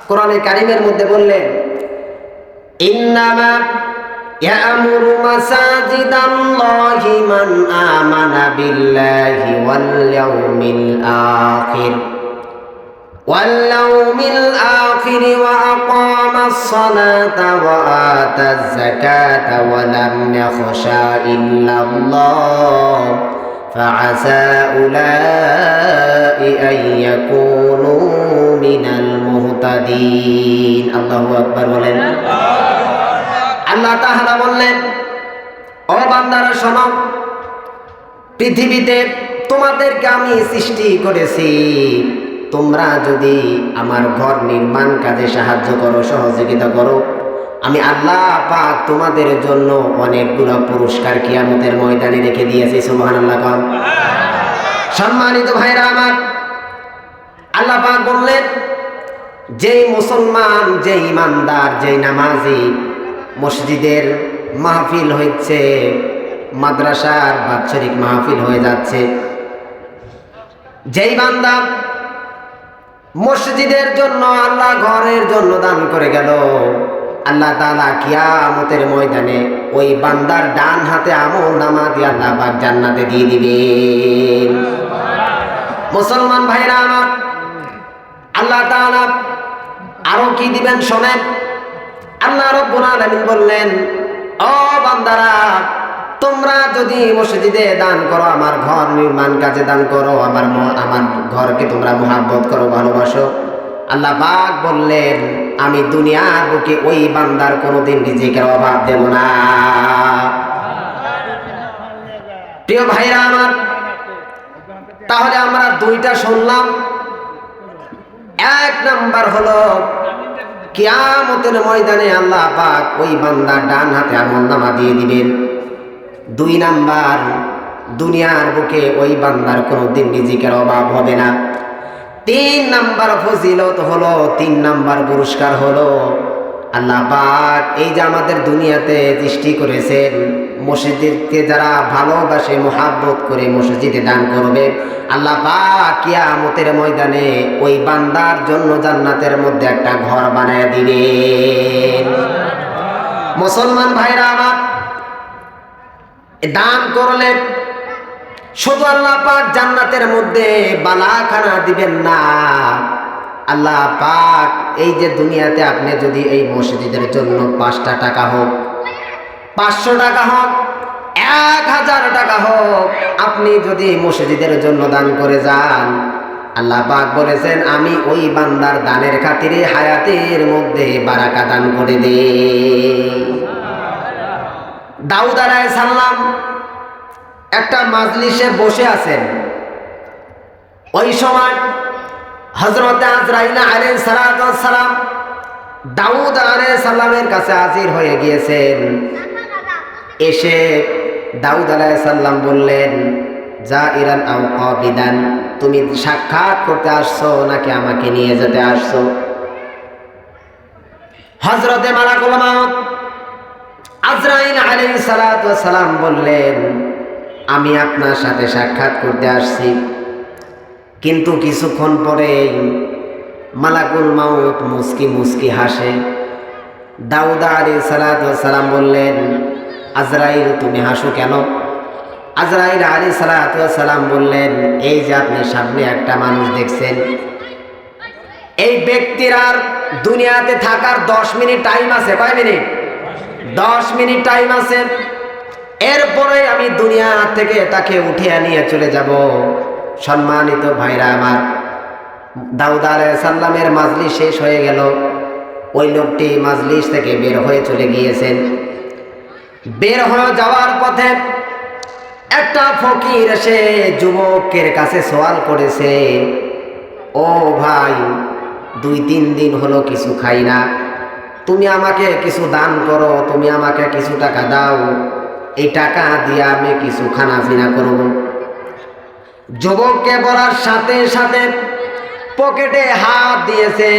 কোরআনে কারিমের মধ্যে বললেন, ইন্নামা ইয়ামুরু মাসাজিদাল্লাহি মান আমানা বিল্লাহি ওয়াল ইয়াউমিল আখির ওয়া আকামাস সালাতা ওয়া আতাজ যাকাতা ওয়া লাম ইয়াখশা ইল্লাল্লাহ ফাআসা উলাইকা আন ইয়াকুনু মিনাল মুহতাদিন। আল্লাহু আকবার বলেন। আল্লাহ তাআলা বললেন, ও বান্দারা শোনো, পৃথিবীতে তোমাদেরকে আমি সৃষ্টি করেছি, তোমরা যদি আমার ঘর নির্মাণ কাজে সাহায্য করো, সহযোগিতা করো, আমি আল্লাহ পাক তোমাদের জন্য অনেকগুলো পুরস্কার কিয়ামতের ময়দানে রেখে দিয়েছি। সুবহানাল্লাহ। সম্মানিত ভাইরা আমার, আল্লাহ পাক বললেন, যেই মুসলমান, যেই ইমানদার, যেই নামাজি মসজিদের মাহফিল হচ্ছে, মাদ্রাসার বাৎসরিক মাহফিল হয়ে যাচ্ছে, যেই বান্দা মসজিদের জন্য, আল্লাহ ঘরের জন্য দান করে গেল, আল্লাহ তাআলা কিয়ামতের ময়দানে ওই বান্দার ডান হাতে আমলনামা দিয়ে আল্লাহ পাক জান্নাতে দিয়ে দিবেন। মুসলমান ভাইরা আমার, আল্লাহ তাআলা আরো কি দিবেন শোনেন। আল্লাহ রাব্বুল আলামিন বললেন, ও বান্দারা, তোমরা যদি মসজিদে দান করো, আমার ঘর নির্মাণ কাজে দান করো, আমার ঘরকে তোমরা মুহাব্বত করো, ভালোবাসো, আল্লাহ পাক বললেন, আমি দুনিয়ার বুকে ওই বান্দার কোনোদিন রিজিকের অভাব দেব না। প্রিয় ভাইরা আমার, তাহলে আমরা দুইটা শুনলাম। এক নাম্বার হলো কিয়ামতের ময়দানে আল্লাহ পাক ওই বান্দার ডান হাতে আমলনামা দিয়ে দিবেন। দুই নাম্বার, দুনিয়ার বুকে ওই বান্দার কোনোদিন রিজিকের অভাব হবে না। তিন নাম্বার ফজিলত হলো, তিন নাম্বার পুরস্কার হলো, আল্লাহ পাক এই যে আমাদের দুনিয়াতে সৃষ্টি করেছেন, মসজিদকে যারা ভালোবাসে, মুহাব্বত করে মসজিদে দান করবে, আল্লাহ পাক কিয়ামতের ময়দানে ওই বান্দার জন্য জান্নাতের মধ্যে একটা ঘর বানায় দিবেন। মুসলমান ভাইরা আমার, দান করলে শুধু আল্লাহ পাক জান্নাতের মধ্যে বালাখানা দিবেন না, আল্লাহ পাক এই যে দুনিয়াতে আপনি যদি এই মসজিদের জন্য 5টা টাকা হোক, 500 টাকা হোক, 1000 টাকা হোক, আপনি যদি মসজিদের জন্য দান করে যান, আল্লাহ পাক বলেছেন, আমি ওই বান্দার দানের খাতিরে হায়াতের মধ্যে বারাকা দান করে দেই। দাউদ আলাইহিস সালাম একটা মাজলিসে বসে আছেন। ওই সময় হযরত আজরাইল আলাইহিস সালাম দাউদ আলাইহিস সালামের কাছে হাজির হয়ে গিয়েছেন। এসে দাউদ আলাইহিস সালাম বললেন, জাইরান আও কাবিদান, তুমি সাক্ষাৎ করতে আসছো নাকি আমাকে নিয়ে যেতে আসছো? হযরতে মালাকুল মউত আজরাইল আলাইহিস সালাম বললেন, আমি আপনার সাথে সাক্ষাৎ করতে আসছি। কিন্তু কিছুক্ষণ পরেই মালাকুল মউত মুস্কি মুস্কি হাসে। দাউদ আলাইহিস সালাম বললেন, আজরাইল তুমি হাসো কেন? আজরাইল আলাইহিস সালাম বললেন, এই যে আপনি সামনে একটা মানুষ দেখছেন, এই ব্যক্তির আর দুনিয়াতে থাকার 10 মিনিট টাইম আছে। কয় মিনিট? 10 মিনিট টাইম আছে। এরপরে আমি দুনিয়া থেকে তাকে উঠিয়ে নিয়ে চলে যাব। সম্মানিত ভাইরা আমার, দাউদ আলাইহিস সালামের মাজলিস শেষ হয়ে গেল। ওই লোকটি মাজলিস থেকে বের হয়ে চলে গিয়েছেন। বের হয়ে যাওয়ার পথে একটা ফকির এসে যুবকের কাছে সওয়াল করেছে, ও ভাই, 2-3 দিন হলো কিছু খাই না, তুমি আমাকে কিছু দান করো, তুমি আমাকে কিছু টাকা দাও, এই টাকা দিয়ে আমি কিছু খানা পিনা করব। যুবককে বলার সাথে সাথে পকেটে হাত দিয়েছে,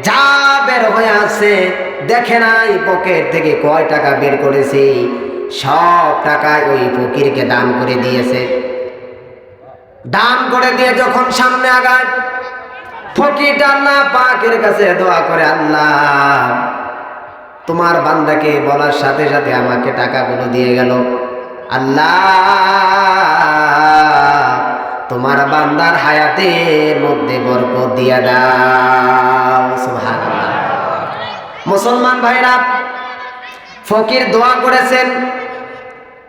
যা বের হয়ে আছে, দেখে নাই পকেট থেকে কয় টাকা বের করেছে, সব টাকা ওই ফকিরকে দান করে দিয়েছে। দান করে দিয়ে যখন সামনে আগায়, ফকিরটা আল্লাহ পাকের কাছে দোয়া করে, আল্লাহ তোমার বান্দাকে বলার সাথে সাথে আমাকে টাকাগুলো দিয়ে গেল। আল্লাহ তোমার বান্দার হায়াতের মধ্যে বরকত দিয়া দাও। সুবহানাল্লাহ। মুসলমান ভাইরা, ফকির দোয়া করেছেন,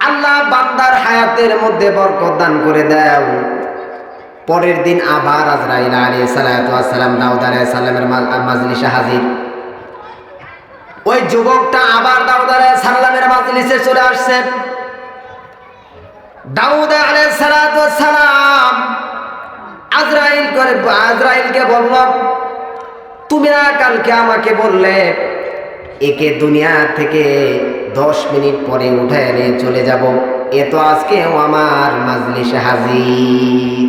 আল্লাহ বান্দার হায়াতের মধ্যে বরকত দান করে দাও। পরের দিন আবার আজরাইল আলাইহিস সালাতু ওয়াস সালাম দাউদ আলাইহিস সালামের মাজলিসে হাজির। ওই যুবকটা আবার দাউদ আলাইহিস সালামের মাজলিসে চলে আসছে। দাউদ আলাইহিস সালাতু ওয়াস সালাম আজরাইলকে বলল, তুমি না কালকে আমাকে বললে একে দুনিয়া থেকে 10 মিনিট পরে উঠায় নিয়ে চলে যাব, এ তো আজকেও আমার মাজলিসে হাজির।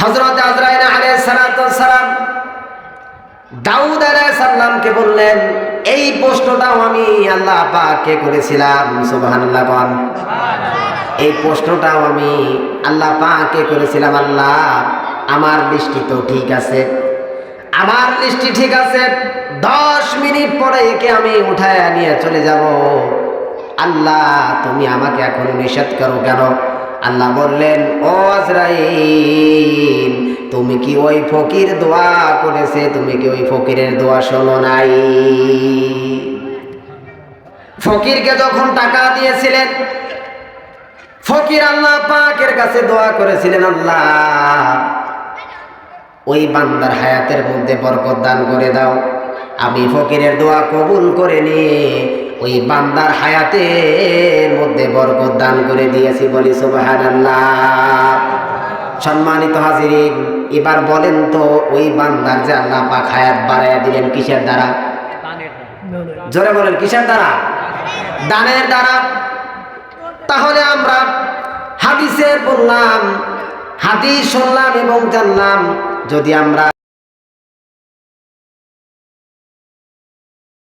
হযরত আজরাইল আলাইহিস সালাতু ওয়াস সালাম দাউদ আলাইহিস সালামকে বললেন, এই প্রশ্নটাও আমি আল্লাহ পাককে করেছিলাম। সুবহানাল্লাহ। এই প্রশ্নটাও আমি আল্লাহ পাককে করেছিলাম। আল্লাহ আমার দৃষ্টি তো ঠিক আছে, আমার দৃষ্টি ঠিক আছে, 10 মিনিট পরে একে আমি উঠায় নিয়ে চলে যাব। আল্লাহ তুমি আমাকে এখন নিষেধ করো কেন? আল্লাহ বললেন, ও আজরাইল, তুমি কি ওই ফকির দোয়া করেছে, তুমি কি ওই ফকিরের দোয়া শোনো নাই? ফকিরকে যখন টাকা দিয়েছিলেন, ফকির আল্লাহ পাকের কাছে দোয়া করেছিলেন, আল্লাহ ওই বান্দার হায়াতের মধ্যে বরকত দান করে দাও। আমি ফকিরের দোয়া কবুল করে নিয়ে ওই বান্দার হায়াতের মধ্যে বরকত দান করে দিয়েছি। বলি সুবহানাল্লাহ। সম্মানিত হাজিরিন, এবার বলেন তো ওই বান্দার যে আল্লাহ পাক হায়াত বাড়াইয়া দিলেন কিসের দ্বারা? জোরে বলেন, কিসের দ্বারা? দানের দ্বারা। তাহলে আমরা হাদিসের বললাম, হাদিস শুনলাম এবং জানলাম, যদি আমরা